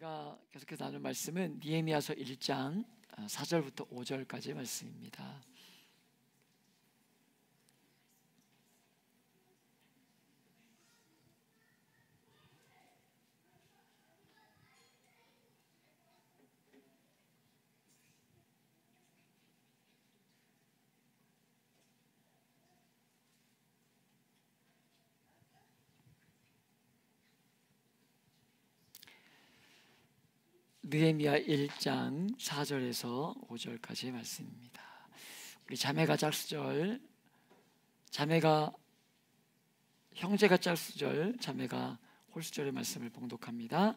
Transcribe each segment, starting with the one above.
우리가 계속해서 나눌 말씀은 느헤미야서 1장 4절부터 5절까지 말씀입니다. 느헤미야 1장 4절에서 5절까지의 말씀입니다. 우리 자매가 짝수절, 형제가 짝수절, 자매가 홀수절의 말씀을 봉독합니다.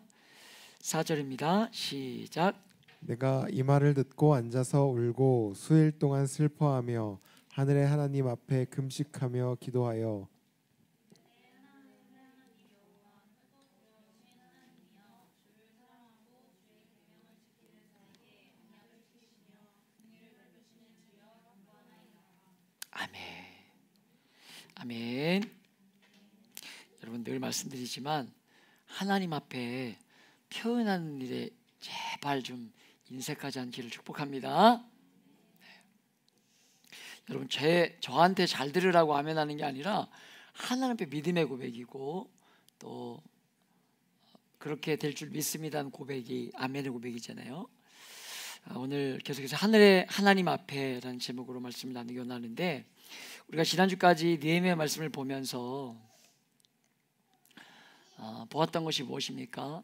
4절입니다. 시작. 내가 이 말을 듣고 앉아서 울고 수일 동안 슬퍼하며 하늘의 하나님 앞에 금식하며 기도하여 아멘. 여러분, 늘 말씀드리지만 하나님 앞에 표현하는 일에 제발 좀 인색하지 않기를 축복합니다. 네. 여러분, 저한테 잘 들으라고 아멘하는 게 아니라 하나님 앞에 믿음의 고백이고 또 그렇게 될 줄 믿습니다는 고백이 아멘의 고백이잖아요. 오늘 계속해서 하늘의 하나님 앞에라는 제목으로 말씀을 나누기 원하는데, 우리가 지난주까지 느헤미야 말씀을 보면서 보았던 것이 무엇입니까?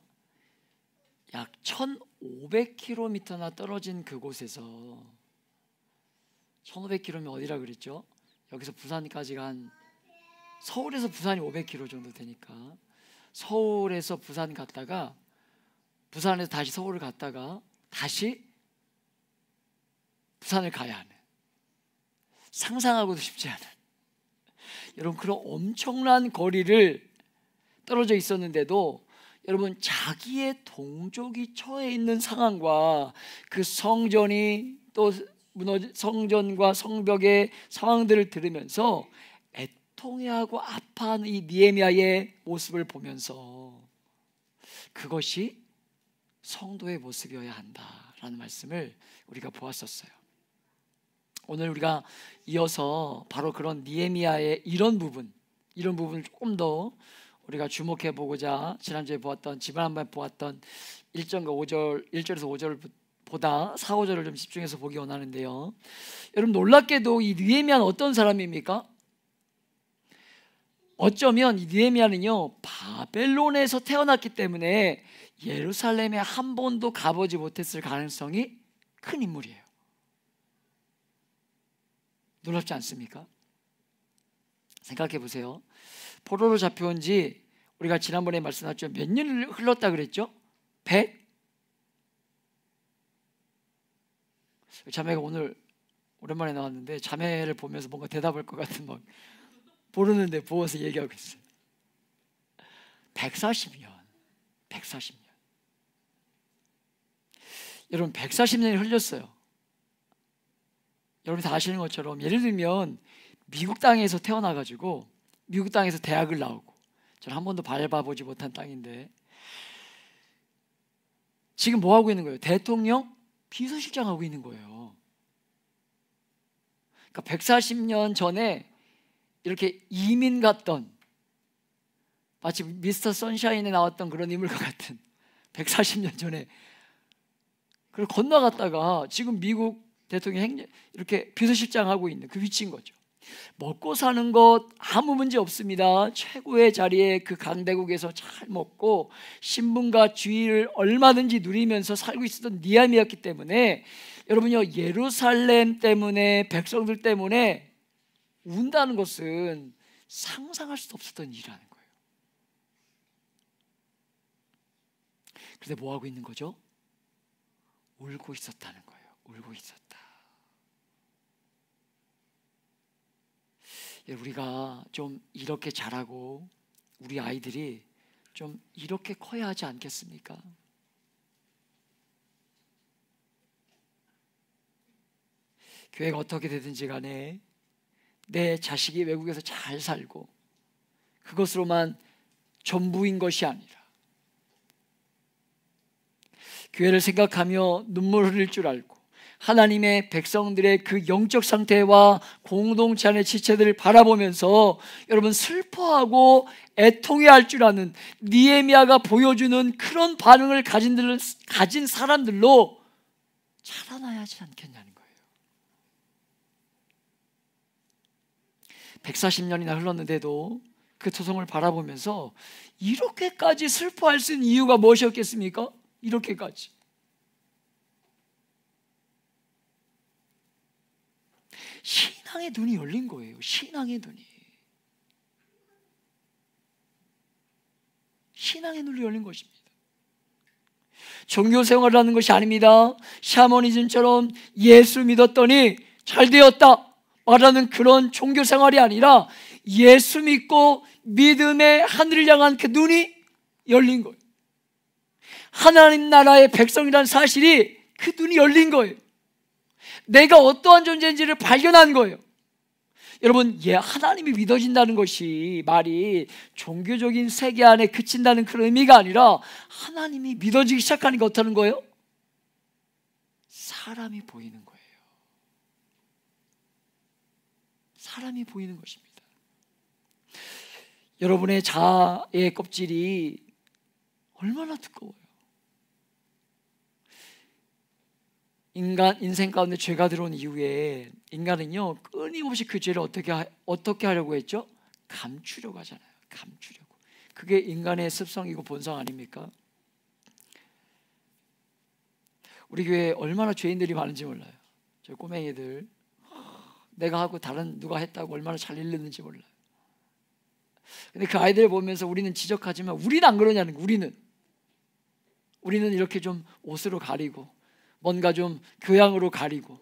약 1500km나 떨어진 그곳에서, 1500km면 어디라 그랬죠? 여기서 부산까지가 서울에서 부산이 500km 정도 되니까 서울에서 부산 갔다가 부산에서 다시 서울을 갔다가 다시 부산을 가야 하는, 상상하고도 쉽지 않은, 여러분, 그런 엄청난 거리를 떨어져 있었는데도 여러분, 자기의 동족이 처해 있는 상황과 그 성전이 또 성전과 성벽의 상황들을 들으면서 애통해하고 아파하는 이 느헤미야의 모습을 보면서 그것이 성도의 모습이어야 한다라는 말씀을 우리가 보았었어요. 오늘 우리가 이어서 바로 그런 느헤미야의 이런 부분을 조금 더 우리가 주목해 보고자 지난주에 보았던, 지난 한번 보았던 1절과 5절, 1절에서 5절보다 4, 5절을 좀 집중해서 보기 원하는데요. 여러분, 놀랍게도 이 느헤미야는 어떤 사람입니까? 어쩌면 이 느헤미야는요, 바벨론에서 태어났기 때문에 예루살렘에 한 번도 가보지 못했을 가능성이 큰 인물이에요. 놀랍지 않습니까? 생각해 보세요. 포로로 잡혀온 지 우리가 지난번에 말씀하셨죠. 몇 년이 흘렀다 그랬죠? 100? 자매가 오늘 오랜만에 나왔는데 자매를 보면서 뭔가 대답할 것 같은, 막 모르는데 보아서 얘기하고 있어요. 140년. 여러분, 140년이 흘렸어요. 여러분이 다 아시는 것처럼, 예를 들면 미국 땅에서 태어나가지고 미국 땅에서 대학을 나오고, 저는 한 번도 밟아보지 못한 땅인데 지금 뭐 하고 있는 거예요? 대통령 비서실장 하고 있는 거예요. 그러니까 140년 전에 이렇게 이민 갔던, 마치 미스터 선샤인에 나왔던 그런 인물과 같은, 140년 전에 그걸 건너갔다가 지금 미국 대통령 이렇게 비서실장 하고 있는 그 위치인 거죠. 먹고 사는 것 아무 문제 없습니다. 최고의 자리에 그 강대국에서 잘 먹고 신분과 주의를 얼마든지 누리면서 살고 있었던 느헤미야였기 때문에, 여러분요, 예루살렘 때문에, 백성들 때문에 운다는 것은 상상할 수도 없었던 일이라는 거예요. 그런데 뭐 하고 있는 거죠? 울고 있었다는 거예요. 울고 있었다. 우리가 좀 이렇게 자라고 우리 아이들이 좀 이렇게 커야 하지 않겠습니까? 교회가 어떻게 되든지 간에 내 자식이 외국에서 잘 살고 그것으로만 전부인 것이 아니라 교회를 생각하며 눈물 흘릴 줄 알고 하나님의 백성들의 그 영적 상태와 공동체 안의 지체들을 바라보면서 여러분 슬퍼하고 애통해야 할 줄 아는 느헤미야가 보여주는 그런 반응을 가진 사람들로 자라나야 하지 않겠냐는 거예요. 140년이나 흘렀는데도 그 토성을 바라보면서 이렇게까지 슬퍼할 수 있는 이유가 무엇이었겠습니까? 이렇게까지 신앙의 눈이 열린 거예요. 신앙의 눈이 열린 것입니다. 종교 생활을 하는 것이 아닙니다. 샤머니즘처럼 예수 믿었더니 잘 되었다 말하는 그런 종교 생활이 아니라 예수 믿고 믿음의 하늘을 향한 그 눈이 열린 거예요. 하나님 나라의 백성이라는 사실이 그 눈이 열린 거예요. 내가 어떠한 존재인지를 발견한 거예요. 여러분, 하나님이 믿어진다는 것이 말이 종교적인 세계 안에 그친다는 그런 의미가 아니라 하나님이 믿어지기 시작하니까 어떠는 거예요? 사람이 보이는 거예요. 사람이 보이는 것입니다. 여러분의 자아의 껍질이 얼마나 두꺼워요. 인생 가운데 죄가 들어온 이후에 인간은요 끊임없이 그 죄를 어떻게 하려고 했죠? 감추려고 하잖아요. 감추려고. 그게 인간의 습성이고 본성 아닙니까? 우리 교회에 얼마나 죄인들이 많은지 몰라요. 저 꼬맹이들 내가 하고 다른 누가 했다고 얼마나 잘 읽는지 몰라요. 근데 그 아이들을 보면서 우리는 지적하지만 우리는 안 그러냐는 거예요. 우리는 이렇게 좀 옷으로 가리고 뭔가 좀 교양으로 가리고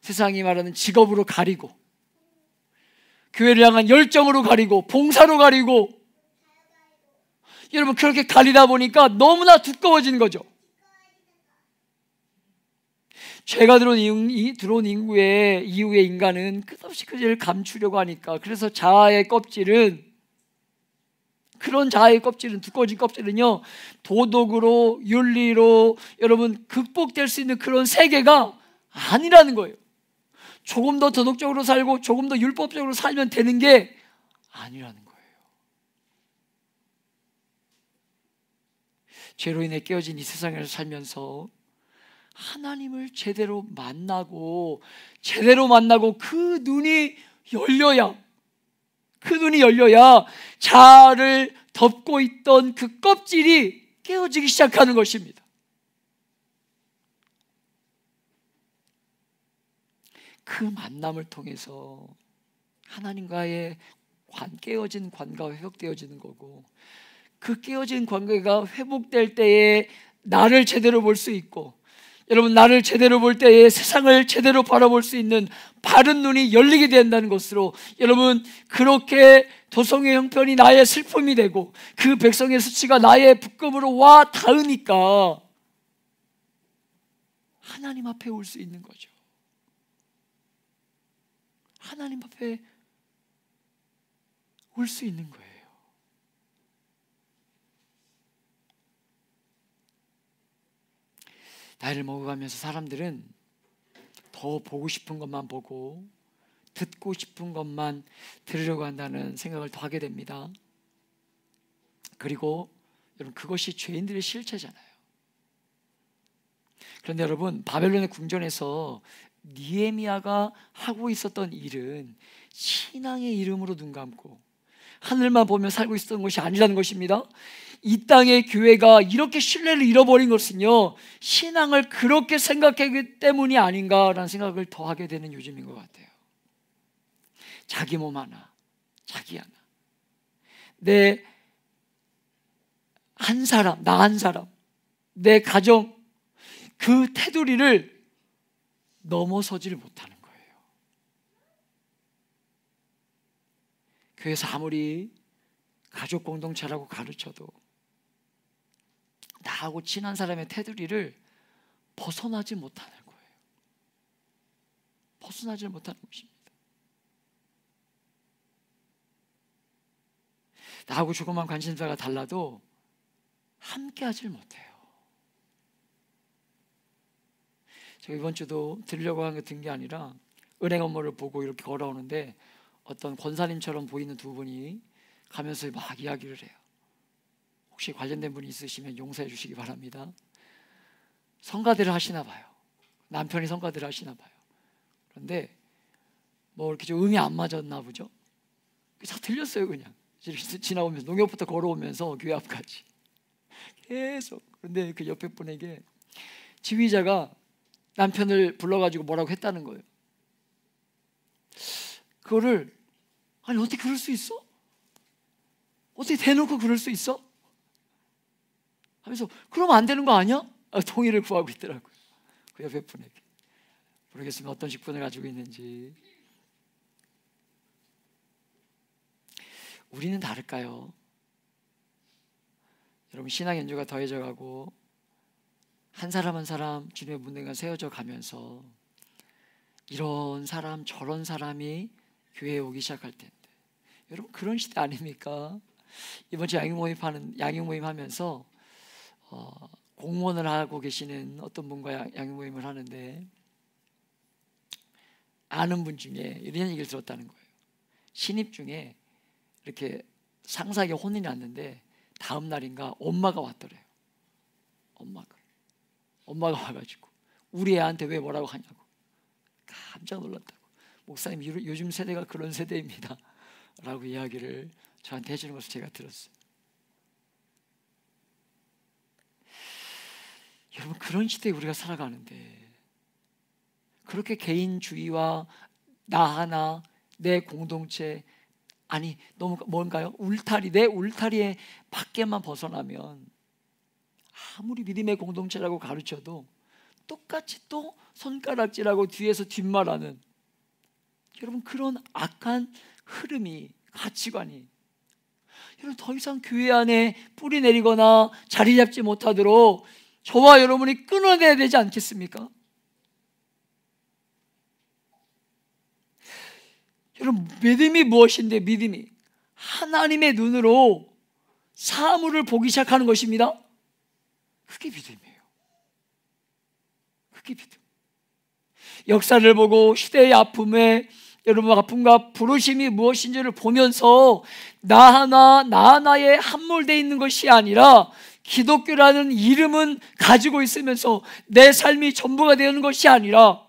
세상이 말하는 직업으로 가리고 교회를 향한 열정으로 가리고 봉사로 가리고 여러분 그렇게 가리다 보니까 너무나 두꺼워진 거죠. 죄가 들어온 이후에 인간은 끝없이 그 죄를 감추려고 하니까 그래서 그런 자아의 껍질은 두꺼워진 껍질은요 도덕으로 윤리로 여러분 극복될 수 있는 그런 세계가 아니라는 거예요. 조금 더 도덕적으로 살고 조금 더 율법적으로 살면 되는 게 아니라는 거예요. 죄로 인해 깨어진 이 세상에서 살면서 하나님을 제대로 만나고 그 눈이 열려야 자아를 덮고 있던 그 껍질이 깨어지기 시작하는 것입니다. 그 만남을 통해서 하나님과의 깨어진 관계가 회복되어지는 거고 그 깨어진 관계가 회복될 때에 나를 제대로 볼 수 있고 여러분 나를 제대로 볼 때에 세상을 제대로 바라볼 수 있는 바른 눈이 열리게 된다는 것으로 여러분 그렇게 도성의 형편이 나의 슬픔이 되고 그 백성의 수치가 나의 부끄러움으로 와 닿으니까 하나님 앞에 올 수 있는 거죠. 하나님 앞에 올 수 있는 거예요. 나이를 먹어가면서 사람들은 더 보고 싶은 것만 보고 듣고 싶은 것만 들으려고 한다는 생각을 더 하게 됩니다. 그리고 여러분 그것이 죄인들의 실체잖아요. 그런데 여러분 바벨론의 궁전에서 느헤미야가 하고 있었던 일은 신앙의 이름으로 눈 감고 하늘만 보며 살고 있었던 것이 아니라는 것입니다. 이 땅의 교회가 이렇게 신뢰를 잃어버린 것은요 신앙을 그렇게 생각하기 때문이 아닌가라는 생각을 더 하게 되는 요즘인 것 같아요. 자기 몸 하나, 자기 하나, 나 한 사람, 내 가정 그 테두리를 넘어서지를 못하는 거예요. 교회에서 아무리 가족 공동체라고 가르쳐도 나하고 친한 사람의 테두리를 벗어나지 못하는 거예요. 벗어나지 못하는 것입니다. 나하고 조그만 관심사가 달라도 함께 하질 못해요. 제가 이번 주도 들으려고 한 게 든 게 아니라 은행 업무를 보고 이렇게 걸어오는데 어떤 권사님처럼 보이는 두 분이 가면서 막 이야기를 해요. 혹시 관련된 분이 있으시면 용서해 주시기 바랍니다. 성가대를 하시나 봐요. 남편이 성가대를 하시나 봐요. 그런데 뭐 이렇게 좀 음이 안 맞았나 보죠. 다 들렸어요. 그냥 지나오면서 농협부터 걸어오면서 교회 앞까지 계속. 그런데 그 옆에 분에게 지휘자가 남편을 불러가지고 뭐라고 했다는 거예요. 그거를 아니 어떻게 그럴 수 있어? 어떻게 대놓고 그럴 수 있어? 하면서 그러면 안 되는 거 아니야? 동의를 구하고 있더라고요. 그 옆에 분에게. 모르겠습니다. 어떤 직분을 가지고 있는지. 우리는 다를까요? 여러분, 신앙 연주가 더해져 가고 한 사람 한 사람 주님의 문대가 세워져 가면서 이런 사람 저런 사람이 교회에 오기 시작할 텐데, 여러분 그런 시대 아닙니까? 이번 주 양육모임 하면서 공무원을 하고 계시는 어떤 분과 양육모임을 하는데 아는 분 중에 이런 얘기를 들었다는 거예요. 신입 중에 이렇게 상사에게 혼이 났는데 다음 날인가 엄마가 왔더래요. 엄마가 와가지고 우리 애한테 왜 뭐라고 하냐고 깜짝 놀랐다고. 목사님 요즘 세대가 그런 세대입니다 라고 이야기를 저한테 해주는 것을 제가 들었어요. 여러분, 그런 시대에 우리가 살아가는데 그렇게 개인주의와 나 하나, 내 공동체, 아니 너무 뭔가요? 내 울타리에 밖에만 벗어나면 아무리 믿음의 공동체라고 가르쳐도 똑같이 또 손가락질하고 뒤에서 뒷말하는, 여러분 그런 악한 흐름이, 가치관이 여러분 더 이상 교회 안에 뿌리 내리거나 자리 잡지 못하도록 저와 여러분이 끊어내야 되지 않겠습니까? 여러분, 믿음이 무엇인데? 믿음이 하나님의 눈으로 사물을 보기 시작하는 것입니다. 그게 믿음이에요. 그게 믿음. 역사를 보고 시대의 아픔에 여러분 아픔과 부르심이 무엇인지를 보면서 나 하나에 함몰되어 있는 것이 아니라 기독교라는 이름은 가지고 있으면서 내 삶이 전부가 되는 것이 아니라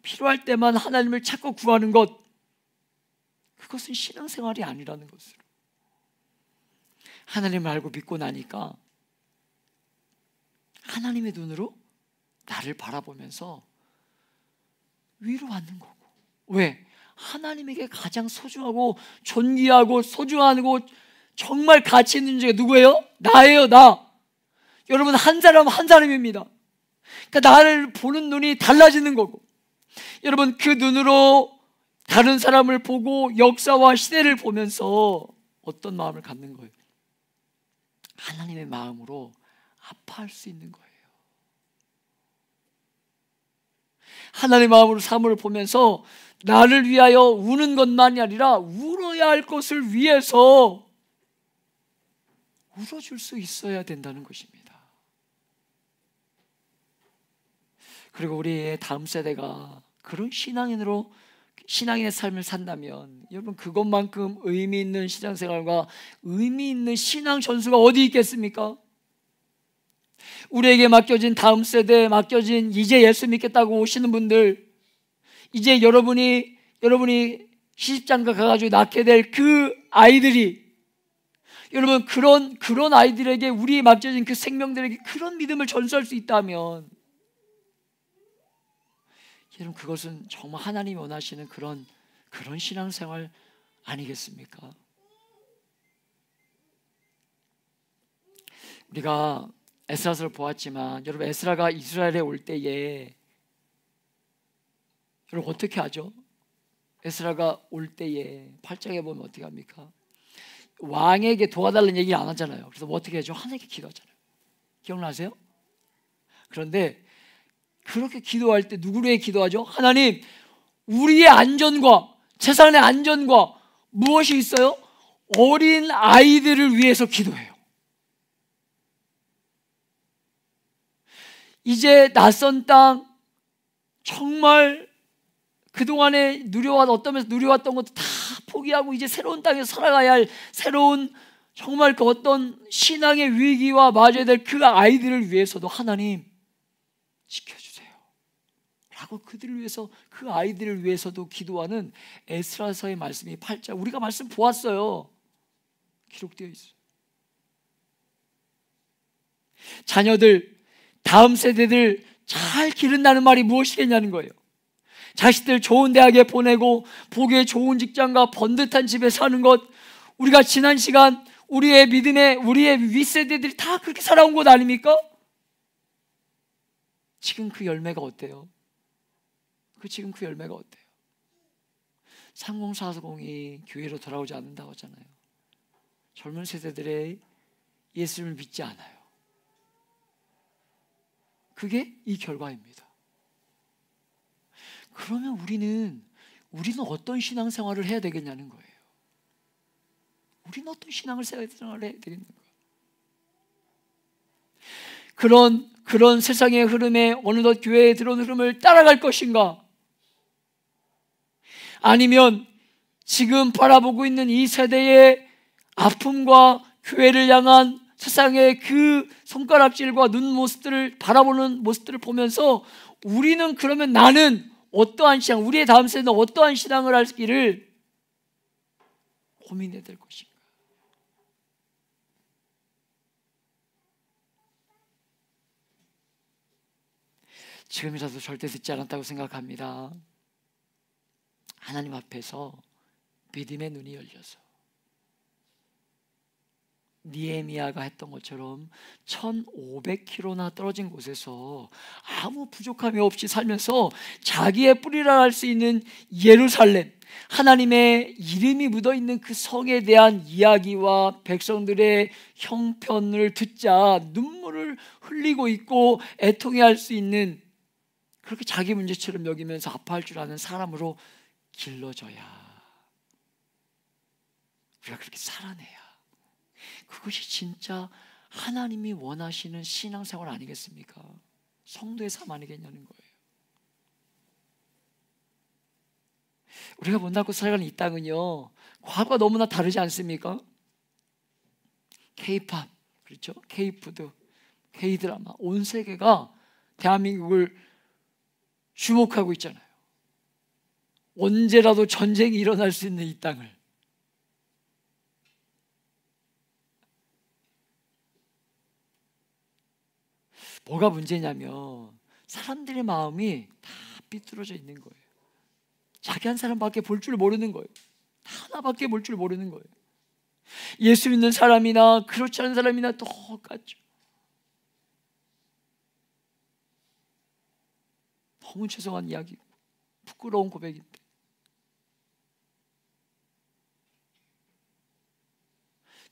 필요할 때만 하나님을 찾고 구하는 것, 그것은 신앙생활이 아니라는 것으로 하나님을 알고 믿고 나니까 하나님의 눈으로 나를 바라보면서 위로받는 거고. 왜? 하나님에게 가장 소중하고 존귀하고 소중하고 정말 가치 있는 자가 누구예요? 나예요. 나. 여러분, 한 사람 한 사람입니다. 그러니까 나를 보는 눈이 달라지는 거고, 여러분 그 눈으로 다른 사람을 보고 역사와 시대를 보면서 어떤 마음을 갖는 거예요? 하나님의 마음으로 아파할 수 있는 거예요. 하나님의 마음으로 사물을 보면서 나를 위하여 우는 것만이 아니라 울어야 할 것을 위해서 울어줄 수 있어야 된다는 것입니다. 그리고 우리의 다음 세대가 그런 신앙인의 삶을 산다면 여러분 그것만큼 의미 있는 신앙생활과 의미 있는 신앙 전수가 어디 있겠습니까? 우리에게 맡겨진 다음 세대에 맡겨진 이제 예수 믿겠다고 오시는 분들, 이제 여러분이 시집장가 가가지고 낳게 될 그 아이들이, 여러분 그런 아이들에게 우리 맡겨진 그 생명들에게 그런 믿음을 전수할 수 있다면 여러분 그것은 정말 하나님이 원하시는 그런 신앙생활 아니겠습니까? 우리가 에스라서를 보았지만 여러분 에스라가 이스라엘에 올 때에 여러분 어떻게 하죠? 에스라가 올 때에 8장에 보면 어떻게 합니까? 왕에게 도와달라는 얘기 안 하잖아요. 그래서 뭐 어떻게 하죠? 하나님께 기도하잖아요. 기억나세요? 그런데 그렇게 기도할 때 누구를 위해 기도하죠? 하나님, 우리의 안전과 재산의 안전과 무엇이 있어요? 어린 아이들을 위해서 기도해요. 이제 낯선 땅, 정말 그동안에 누려왔던 것도 다 포기하고 이제 새로운 땅에서 살아가야 할 새로운 정말 그 어떤 신앙의 위기와 맞아야 될 그 아이들을 위해서도 하나님 지켜주세요 라고 그들을 위해서, 그 아이들을 위해서도 기도하는 에스라서의 말씀이 8장, 우리가 말씀 보았어요. 기록되어 있어요. 자녀들, 다음 세대들 잘 기른다는 말이 무엇이겠냐는 거예요. 자식들 좋은 대학에 보내고 보기에 좋은 직장과 번듯한 집에 사는 것, 우리가 지난 시간 우리의 믿음의, 우리의 윗세대들이 다 그렇게 살아온 것 아닙니까? 지금 그 열매가 어때요? 지금 그 열매가 어때요? 3040이 교회로 돌아오지 않는다고 하잖아요. 젊은 세대들의 예수를 믿지 않아요. 그게 이 결과입니다. 그러면 우리는 어떤 신앙생활을 해야 되겠냐는 거예요. 우리는 어떤 신앙생활을 해야 되겠는 거예요. 그런 세상의 흐름에 어느덧 교회에 들어온 흐름을 따라갈 것인가? 아니면 지금 바라보고 있는 이 세대의 아픔과 교회를 향한 세상의 그 손가락질과 눈 모습들을 바라보는 모습들을 보면서 우리는 그러면 나는 어떠한 신앙, 우리의 다음 세대는 어떠한 신앙을 할기를 고민해야 될 것인가? 지금이라도 절대 듣지 않았다고 생각합니다. 하나님 앞에서 믿음의 눈이 열려서 니에미야가 했던 것처럼 1500km나 떨어진 곳에서 아무 부족함이 없이 살면서 자기의 뿌리라 할 수 있는 예루살렘, 하나님의 이름이 묻어있는 그 성에 대한 이야기와 백성들의 형편을 듣자 눈물을 흘리고 있고 애통해할 수 있는, 그렇게 자기 문제처럼 여기면서 아파할 줄 아는 사람으로 길러져야, 우리가 그렇게 살아내야, 그것이 진짜 하나님이 원하시는 신앙생활 아니겠습니까? 성도의 삶 아니겠냐는 거예요. 우리가 못났고 살아가는 이 땅은요, 과거가 너무나 다르지 않습니까? K-팝, 그렇죠? K-푸드, K-드라마, 온 세계가 대한민국을 주목하고 있잖아요. 언제라도 전쟁이 일어날 수 있는 이 땅을. 뭐가 문제냐면 사람들의 마음이 다 삐뚤어져 있는 거예요. 자기 한 사람밖에 볼 줄 모르는 거예요. 하나밖에 볼 줄 모르는 거예요. 예수 믿는 사람이나 그렇지 않은 사람이나 똑같죠. 너무 죄송한 이야기고 부끄러운 고백인데,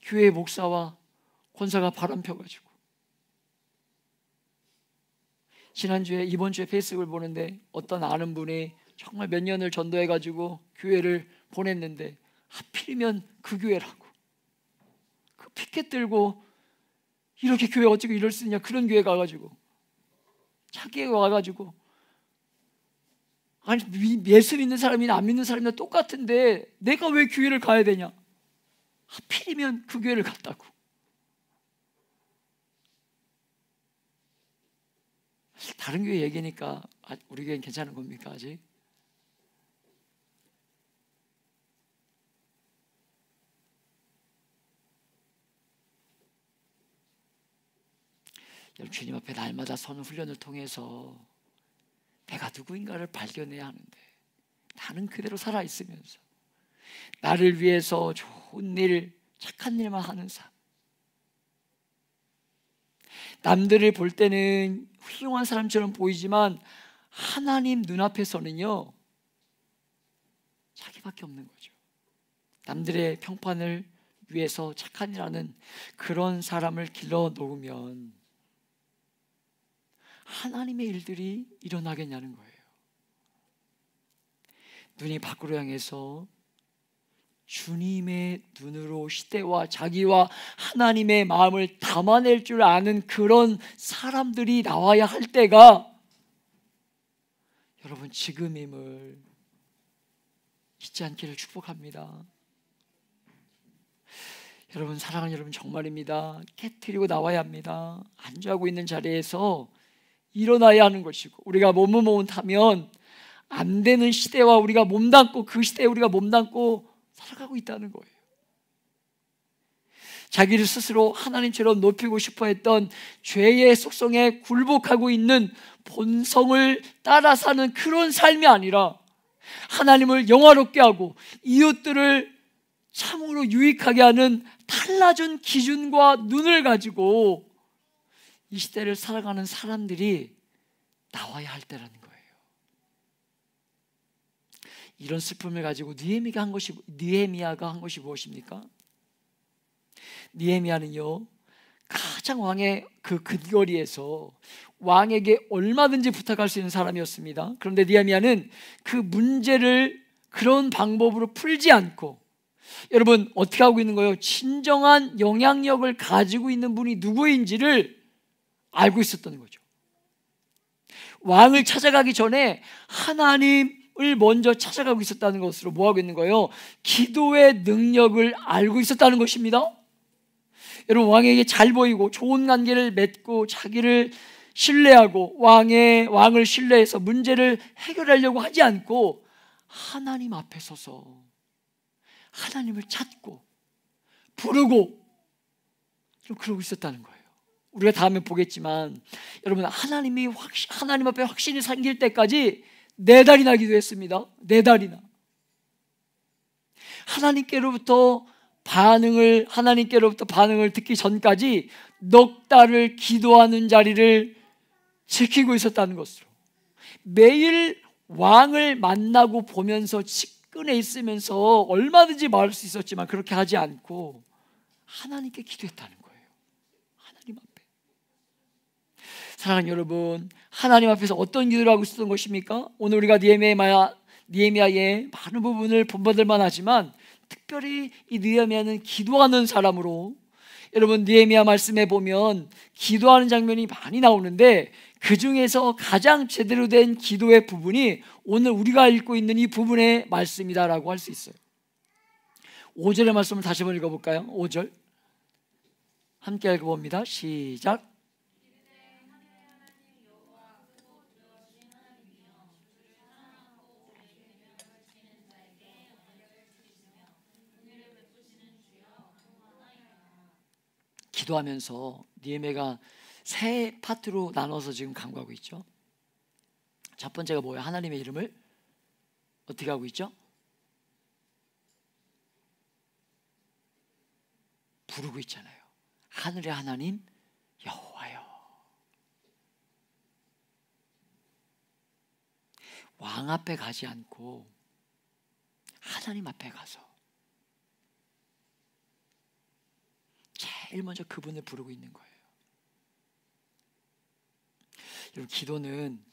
교회의 목사와 권사가 바람 펴가지고, 이번 주에 페이스북을 보는데 어떤 아는 분이 정말 몇 년을 전도해가지고 교회를 보냈는데 하필이면 그 교회라고, 그 피켓 들고 이렇게 교회 어떻게 이럴 수 있냐, 그런 교회 가가지고 자기가 와가지고, 아니 예수 믿는 사람이나 안 믿는 사람이나 똑같은데 내가 왜 교회를 가야 되냐, 하필이면 그 교회를 갔다고. 다른 교회 얘기니까 우리 교회는 괜찮은 겁니까 아직? 주님 앞에 날마다 서는 훈련을 통해서 내가 누구인가를 발견해야 하는데, 나는 그대로 살아있으면서 나를 위해서 좋은 일, 착한 일만 하는 삶, 남들을 볼 때는 훌륭한 사람처럼 보이지만 하나님 눈앞에서는요 자기밖에 없는 거죠. 남들의 평판을 위해서 착한 일하는 그런 사람을 길러 놓으면 하나님의 일들이 일어나겠냐는 거예요. 눈이 밖으로 향해서 주님의 눈으로 시대와 자기와 하나님의 마음을 담아낼 줄 아는 그런 사람들이 나와야 할 때가, 여러분 지금임을 잊지 않기를 축복합니다. 여러분 사랑하는 여러분 정말입니다. 깨트리고 나와야 합니다. 안주하고 있는 자리에서 일어나야 하는 것이고, 우리가 머뭇머뭇하면 안 되는 시대와 우리가 몸담고, 그 시대에 우리가 몸담고 살아가고 있다는 거예요. 자기를 스스로 하나님처럼 높이고 싶어 했던 죄의 속성에 굴복하고 있는 본성을 따라 사는 그런 삶이 아니라, 하나님을 영화롭게 하고 이웃들을 참으로 유익하게 하는 달라진 기준과 눈을 가지고 이 시대를 살아가는 사람들이 나와야 할 때라는 거예요. 이런 슬픔을 가지고 느헤미야가 한 것이 무엇입니까? 느헤미야는요, 가장 왕의 그 근거리에서 왕에게 얼마든지 부탁할 수 있는 사람이었습니다. 그런데 느헤미야는 그 문제를 그런 방법으로 풀지 않고, 여러분 어떻게 하고 있는 거예요? 진정한 영향력을 가지고 있는 분이 누구인지를 알고 있었던 거죠. 왕을 찾아가기 전에 하나님을 먼저 찾아가고 있었다는 것으로 뭐 하고 있는 거예요? 기도의 능력을 알고 있었다는 것입니다. 여러분 왕에게 잘 보이고 좋은 관계를 맺고 자기를 신뢰하고 왕을 신뢰해서 문제를 해결하려고 하지 않고 하나님 앞에 서서 하나님을 찾고 부르고 좀 그러고 있었다는 거예요. 우리가 다음에 보겠지만 여러분 하나님 앞에 확신이 생길 때까지 4달이나 기도했습니다. 4달이나 하나님께로부터 반응을 듣기 전까지 넉 달을 기도하는 자리를 지키고 있었다는 것으로, 매일 왕을 만나고 보면서 측근에 있으면서 얼마든지 말할 수 있었지만 그렇게 하지 않고 하나님께 기도했다는 거예요. 하나님 앞에. 사랑하는 여러분, 하나님 앞에서 어떤 기도를 하고 있었던 것입니까? 오늘 우리가 느헤미야의 많은 부분을 본받을 만하지만 특별히 이 느헤미야는 기도하는 사람으로, 여러분 느헤미야 말씀에 보면 기도하는 장면이 많이 나오는데 그 중에서 가장 제대로 된 기도의 부분이 오늘 우리가 읽고 있는 이 부분의 말씀이다라고 할 수 있어요. 5절의 말씀을 다시 한번 읽어볼까요? 5절 함께 읽어봅니다. 시작. 기도하면서 느헤미야가 3 파트로 나눠서 지금 강구하고 있죠. 첫 번째가 뭐예요? 하나님의 이름을 어떻게 하고 있죠? 부르고 있잖아요. 하늘의 하나님 여호와여. 왕 앞에 가지 않고 하나님 앞에 가서 제일 먼저 그분을 부르고 있는 거예요. 여러분 기도는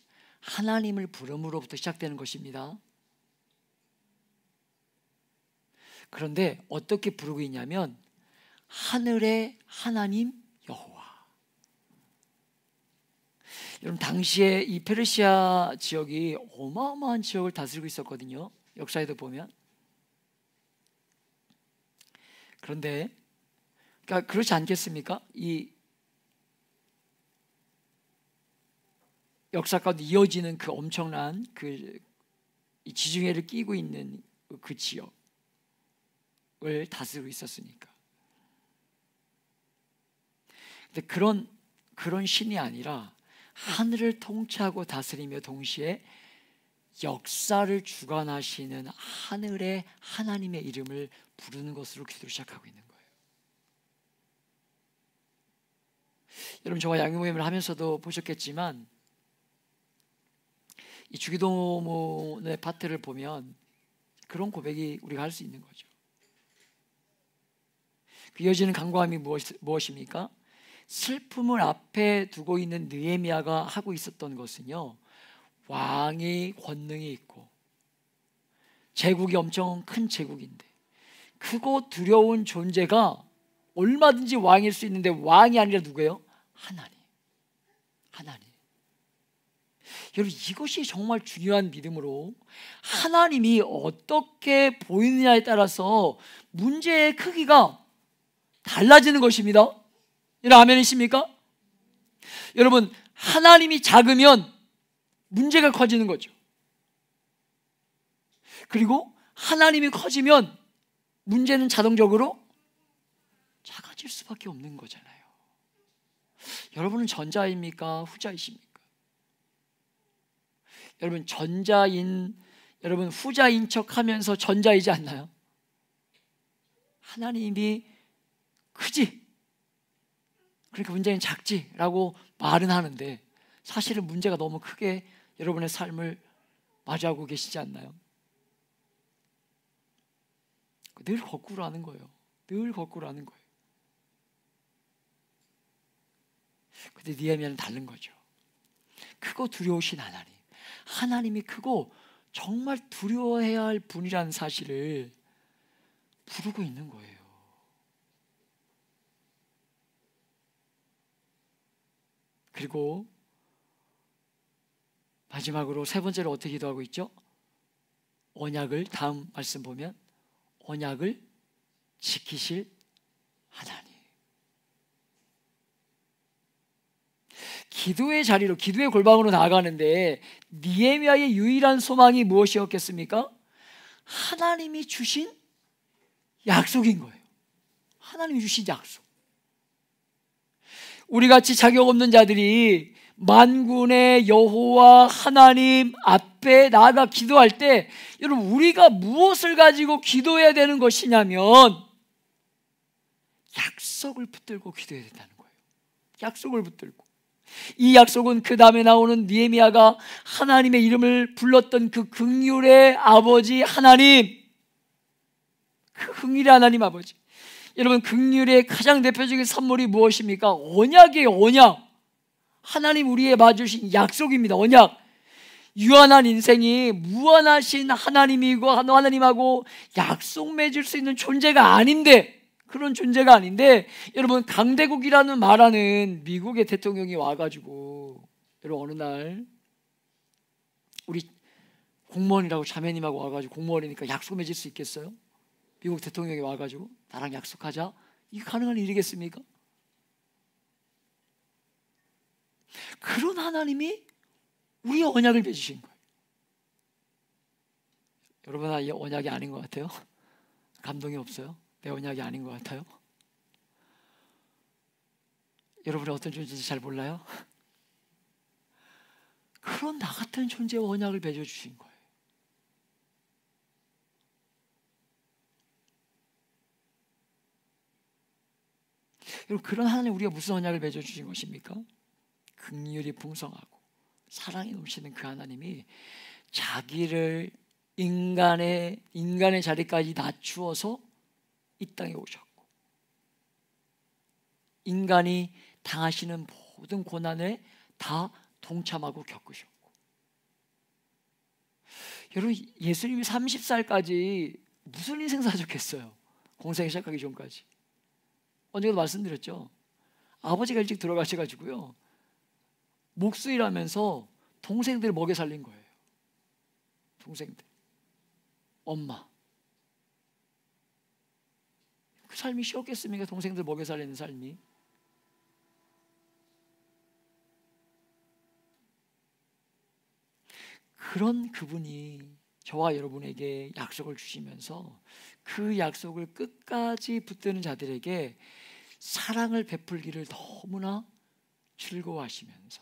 하나님을 부름으로부터 시작되는 것입니다. 그런데 어떻게 부르고 있냐면 하늘의 하나님 여호와. 여러분 당시에 이 페르시아 지역이 어마어마한 지역을 다스리고 있었거든요. 역사에도 보면. 그런데 그러니까 그렇지 않겠습니까? 이 역사 가운데 이어지는 그 엄청난 이 지중해를 끼고 있는 그 지역을 다스리고 있었으니까. 근데 그런 신이 아니라 하늘을 통치하고 다스리며 동시에 역사를 주관하시는 하늘의 하나님의 이름을 부르는 것으로 기도를 시작하고 있는 거예요. 여러분 저와 양육모임을 하면서도 보셨겠지만 이 주기도문의 파트를 보면 그런 고백이 우리가 할 수 있는 거죠. 그 이어지는 간구함이 무엇입니까? 슬픔을 앞에 두고 있는 느헤미야가 하고 있었던 것은요, 왕의 권능이 있고 제국이 엄청 큰 제국인데 크고 두려운 존재가 얼마든지 왕일 수 있는데 왕이 아니라 누구예요? 하나님. 여러분, 이것이 정말 중요한 믿음으로 하나님이 어떻게 보이느냐에 따라서 문제의 크기가 달라지는 것입니다. 여러분, 아멘이십니까? 여러분, 하나님이 작으면 문제가 커지는 거죠. 그리고 하나님이 커지면 문제는 자동적으로 작아질 수밖에 없는 거잖아요. 여러분은 전자입니까? 후자이십니까? 여러분, 여러분 후자인 척 하면서 전자이지 않나요? 하나님이 크지, 그러니까 문제는 작지라고 말은 하는데 사실은 문제가 너무 크게 여러분의 삶을 맞이하고 계시지 않나요? 늘 거꾸로 하는 거예요. 늘 거꾸로 하는 거예요. 근데 느헤미야는 다른 거죠. 크고 두려우신 하나님, 하나님이 크고 정말 두려워해야 할 분이라는 사실을 부르고 있는 거예요. 그리고 마지막으로 세 번째로 어떻게 기도하고 있죠? 언약을, 다음 말씀 보면 언약을 지키실 하나님. 기도의 자리로, 기도의 골방으로 나아가는데 느헤미야의 유일한 소망이 무엇이었겠습니까? 하나님이 주신 약속인 거예요. 하나님이 주신 약속. 우리같이 자격 없는 자들이 만군의 여호와 하나님 앞에 나아가 기도할 때, 여러분, 우리가 무엇을 가지고 기도해야 되는 것이냐면 약속을 붙들고 기도해야 된다는 거예요. 약속을 붙들고. 이 약속은 그 다음에 나오는 느헤미야가 하나님의 이름을 불렀던 그 긍휼의 아버지 하나님, 그 긍휼의 하나님 아버지. 여러분, 긍휼의 가장 대표적인 선물이 무엇입니까? 언약이에요. 언약. 하나님 우리에 맞으신 약속입니다. 언약. 유한한 인생이 무한하신 하나님이고 하나님하고 약속 맺을 수 있는 존재가 아닌데, 그런 존재가 아닌데, 여러분, 강대국이라는 말하는 미국의 대통령이 와가지고, 여러분, 어느 날 우리 공무원이라고 자매님하고 와가지고, 공무원이니까 약속 맺을 수 있겠어요? 미국 대통령이 와가지고 나랑 약속하자, 이게 가능한 일이겠습니까? 그런 하나님이 우리의 언약을 맺으신 거예요. 여러분, 이 언약이 아닌 것 같아요? 감동이 없어요? 내 언약이 아닌 것 같아요? 여러분이 어떤 존재인지 잘 몰라요? 그런 나 같은 존재의 언약을 맺어주신 거예요. 여러분, 그런 하나님 우리가 무슨 언약을 맺어주신 것입니까? 긍휼이 풍성하고 사랑이 넘치는 그 하나님이 자기를 인간의 자리까지 낮추어서 이 땅에 오셨고, 인간이 당하시는 모든 고난에 다 동참하고 겪으셨고, 여러분, 예수님이 30살까지 무슨 인생 사셨겠어요? 공생 시작하기 전까지. 언제도 말씀드렸죠. 아버지가 일찍 들어가셔가지고요, 목수일하면서 동생들 먹여 살린 거예요. 동생들, 엄마. 그 삶이 쉬웠겠습니까? 동생들 먹여 살리는 삶이. 그런 그분이 저와 여러분에게 약속을 주시면서 그 약속을 끝까지 붙드는 자들에게 사랑을 베풀기를 너무나 즐거워하시면서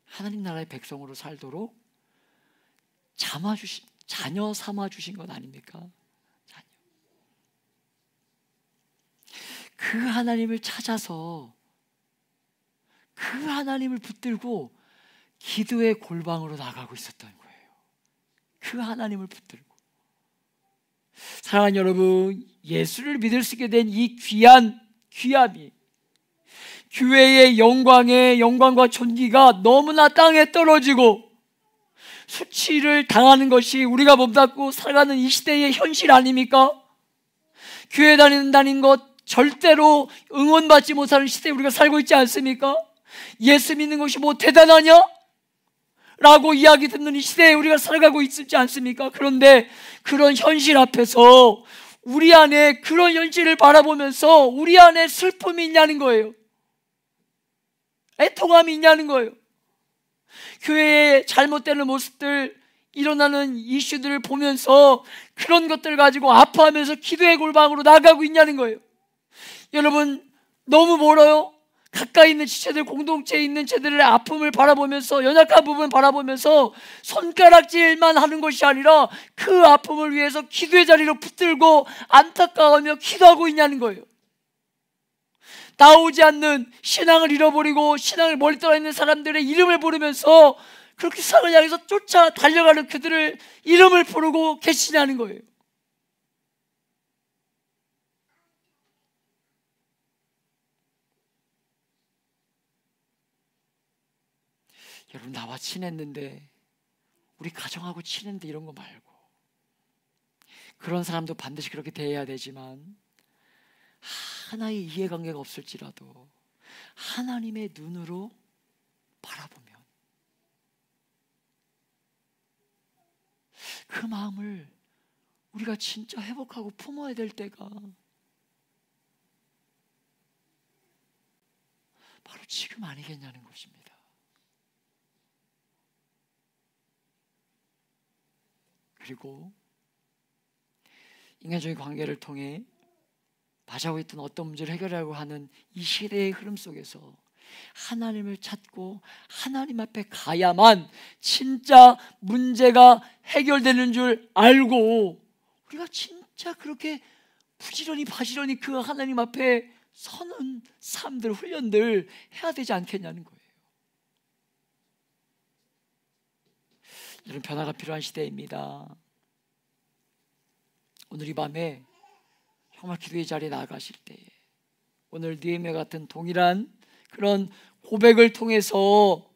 하나님 나라의 백성으로 살도록 자녀 삼아 주신 것 아닙니까? 자녀. 그 하나님을 찾아서 그 하나님을 붙들고 기도의 골방으로 나가고 있었던 거예요. 그 하나님을 붙들고. 사랑하는 여러분, 예수를 믿을 수 있게 된 이 귀함이, 교회의 영광과 존귀가 너무나 땅에 떨어지고 수치를 당하는 것이 우리가 몸담고 살아가는 이 시대의 현실 아닙니까? 교회 다니는 것 절대로 응원받지 못하는 시대에 우리가 살고 있지 않습니까? 예수 믿는 것이 뭐 대단하냐? 라고 이야기 듣는 이 시대에 우리가 살아가고 있지 않습니까? 그런데 그런 현실 앞에서 우리 안에 그런 현실을 바라보면서 우리 안에 슬픔이 있냐는 거예요. 애통함이 있냐는 거예요. 교회의 잘못되는 모습들, 일어나는 이슈들을 보면서 그런 것들 가지고 아파하면서 기도의 골방으로 나가고 있냐는 거예요. 여러분, 너무 멀어요. 가까이 있는 지체들, 공동체에 있는 제들의 아픔을 바라보면서, 연약한 부분을 바라보면서 손가락질만 하는 것이 아니라 그 아픔을 위해서 기도의 자리로 붙들고 안타까워하며 기도하고 있냐는 거예요. 나오지 않는, 신앙을 잃어버리고 신앙을 멀리 떠나 있는 사람들의 이름을 부르면서 그렇게 상을 향해서 쫓아 달려가는 그들을 이름을 부르고 계시냐는 거예요. 여러분, 나와 친했는데, 우리 가정하고 친했는데 이런 거 말고, 그런 사람도 반드시 그렇게 대해야 되지만 하나의 이해관계가 없을지라도 하나님의 눈으로 바라보면 그 마음을 우리가 진짜 회복하고 품어야 될 때가 바로 지금 아니겠냐는 것입니다. 그리고 인간적인 관계를 통해 맞아오고 있던 어떤 문제를 해결하려고 하는 이 시대의 흐름 속에서 하나님을 찾고 하나님 앞에 가야만 진짜 문제가 해결되는 줄 알고 우리가 진짜 그렇게 부지런히 바지런히 그 하나님 앞에 서는 삶들, 훈련들 해야 되지 않겠냐는 거예요. 이런 변화가 필요한 시대입니다. 오늘 이 밤에 정말 기도의 자리에 나아가실 때에 오늘 느헤미야 같은 동일한 그런 고백을 통해서,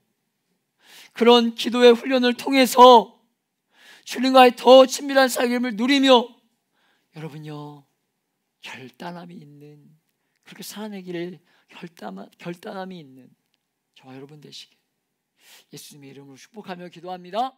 그런 기도의 훈련을 통해서 주님과의 더 친밀한 사귐을 누리며 여러분요, 결단함이 있는, 그렇게 살아내기를 결단함이 있는 저와 여러분 되시길 예수님의 이름으로 축복하며 기도합니다.